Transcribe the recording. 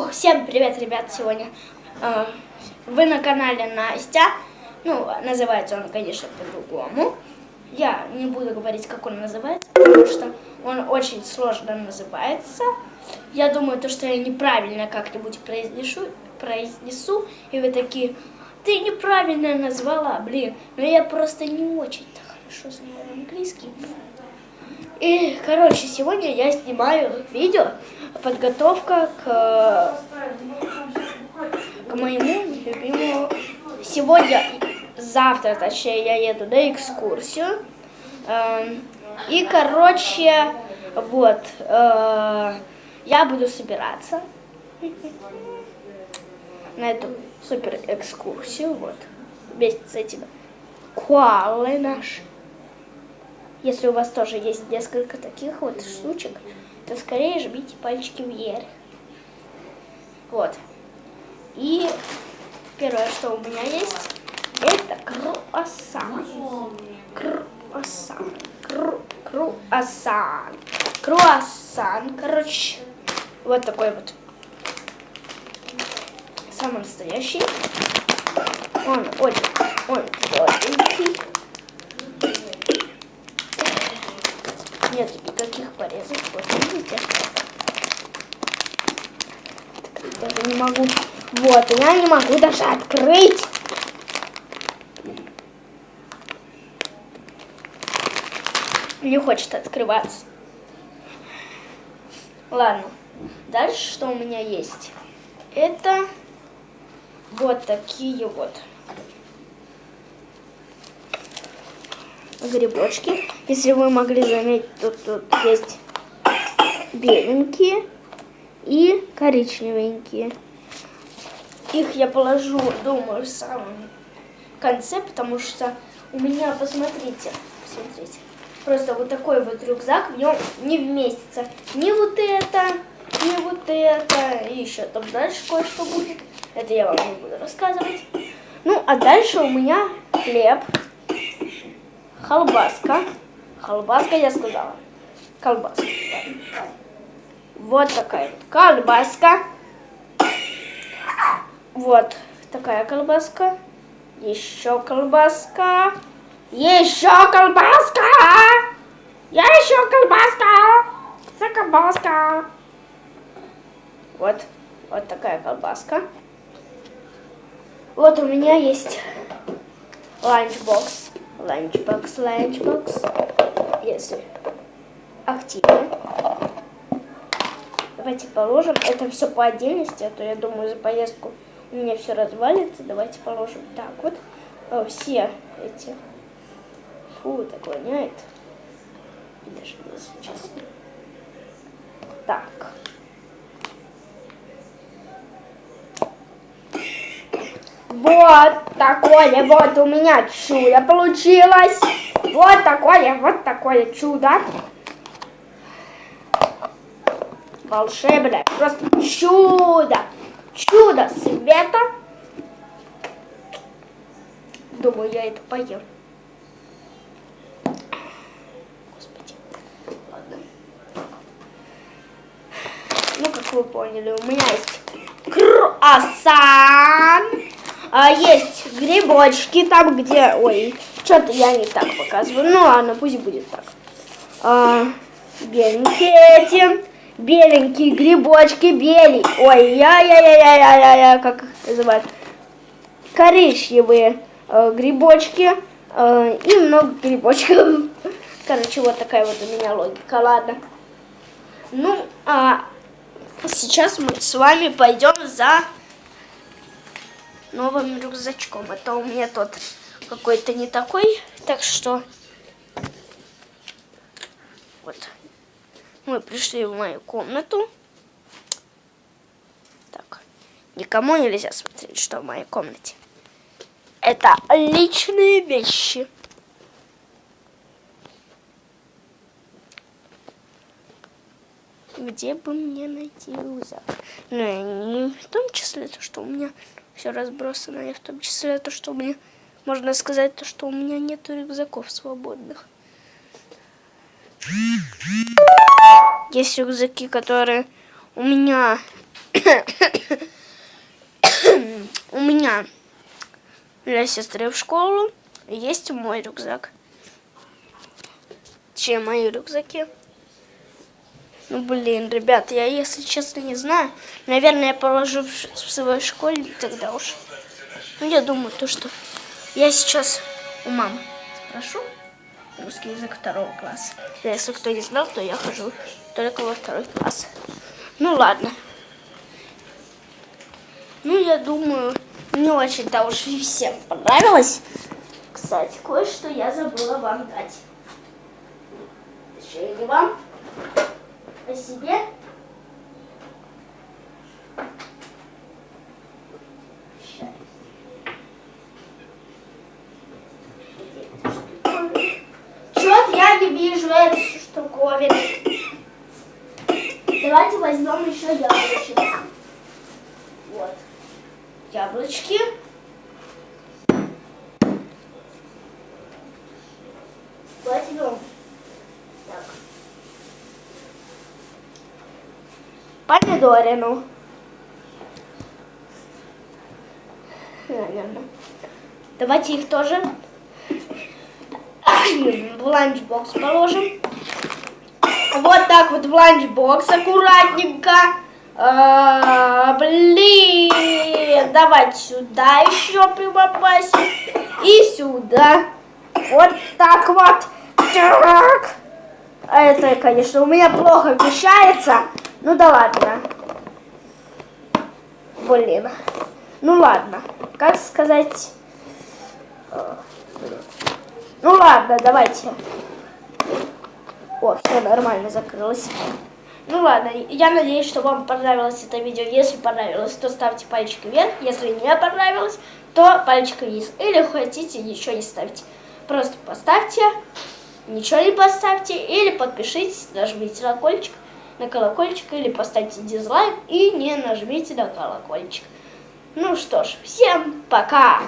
Всем привет, ребят, сегодня вы на канале Настя. Ну, называется он, конечно, по-другому. Я не буду говорить, как он называется, потому что он очень сложно называется. Я думаю, то, что я неправильно как-нибудь произнесу, и вы такие, ты неправильно назвала, блин. Но я просто не очень-то хорошо знаю английский. И, короче, сегодня я снимаю видео, подготовка к моему любимому. Завтра, точнее, я еду на экскурсию. И, короче, вот, я буду собираться на эту супер экскурсию, вот, вместе с этими коалой наши. Если у вас тоже есть несколько таких вот штучек, то скорее жмите пальчики вверх. Вот. И первое, что у меня есть, это круассан. Круассан, короче, вот такой вот. Самый настоящий. Он тверденький. Нет никаких порезов, вот видите? Даже не могу. Вот, я не могу даже открыть. Не хочет открываться. Ладно. Дальше что у меня есть? Это вот такие вот грибочки. Если вы могли заметить, тут есть беленькие и коричневенькие. Их я положу, думаю, в самом конце, потому что у меня, посмотрите, просто вот такой вот рюкзак, в нем не вместится ни вот это, и еще там дальше кое-что будет. Это я вам не буду рассказывать. Ну, а дальше у меня хлеб, колбаска. Колбаска, я сказала. Колбаска. Вот такая вот колбаска. Вот такая колбаска. Еще колбаска. Еще колбаска. Еще колбаска. За колбаска. Вот такая колбаска. Вот у меня есть ланчбокс. Ланчбокс. Если активно. Давайте положим. Это все по отдельности, а то я думаю, за поездку у меня все развалится. Давайте положим так вот. Все эти. Фу, так воняет. Даже сейчас. Так. Вот такое вот у меня чудо получилось. Вот такое чудо. Волшебное, просто чудо. Чудо света. Думаю, я это поем. Господи. Ладно. Ну, как вы поняли, у меня есть круассан. Есть грибочки там, где... Ой, что-то я не так показываю. Ну ладно, пусть будет так. Беленькие грибочки, Ой, как их называют? Коричневые грибочки. И много грибочков. Короче, вот такая вот у меня логика, ладно. Ну, сейчас мы с вами пойдем за новым рюкзачком. Это у меня тот какой-то не такой, так что вот мы пришли в мою комнату. Так, никому нельзя смотреть, что в моей комнате. Это личные вещи. Где бы мне найти рюкзак? Ну, не в том числе то, что у меня все разбросано, и в том числе то, что у меня, можно сказать, то, что у меня нет рюкзаков свободных. Есть рюкзаки, которые у меня У меня для сестры в школу есть мой рюкзак. Чем мои рюкзаки? Ну, блин, ребят, я, если честно, не знаю. Наверное, я положу в свой школьник тогда уж. Ну, я думаю, то, что я сейчас у мамы спрошу русский язык 2 класса. Если кто не знал, то я хожу только во 2 класс. Ну, ладно. Ну, я думаю, не очень-то уж и всем понравилось. Кстати, кое-что я забыла вам дать. Точнее, не вам, а себе. Чё-то я не вижу эту штуковину. Давайте возьмем еще яблочко. Вот. Яблочки. Возьмем. Так. Помидорину. Наверное. Давайте их тоже в ланчбокс положим. Вот так вот в ланчбокс аккуратненько. Блин, давайте сюда еще попасть. И сюда. Вот так вот. Так. Это, конечно, у меня плохо вмещается. Ну да ладно. Блин. Ну ладно. Как сказать? Ну ладно, давайте. О, все нормально закрылось. Ну ладно, я надеюсь, что вам понравилось это видео. Если понравилось, то ставьте пальчик вверх. Если не понравилось, то пальчик вниз. Или хотите, ничего не ставьте. Просто поставьте, ничего не поставьте. Или подпишитесь, нажмите на колокольчик. Или поставьте дизлайк и не нажмите на колокольчик. Ну что ж, всем пока!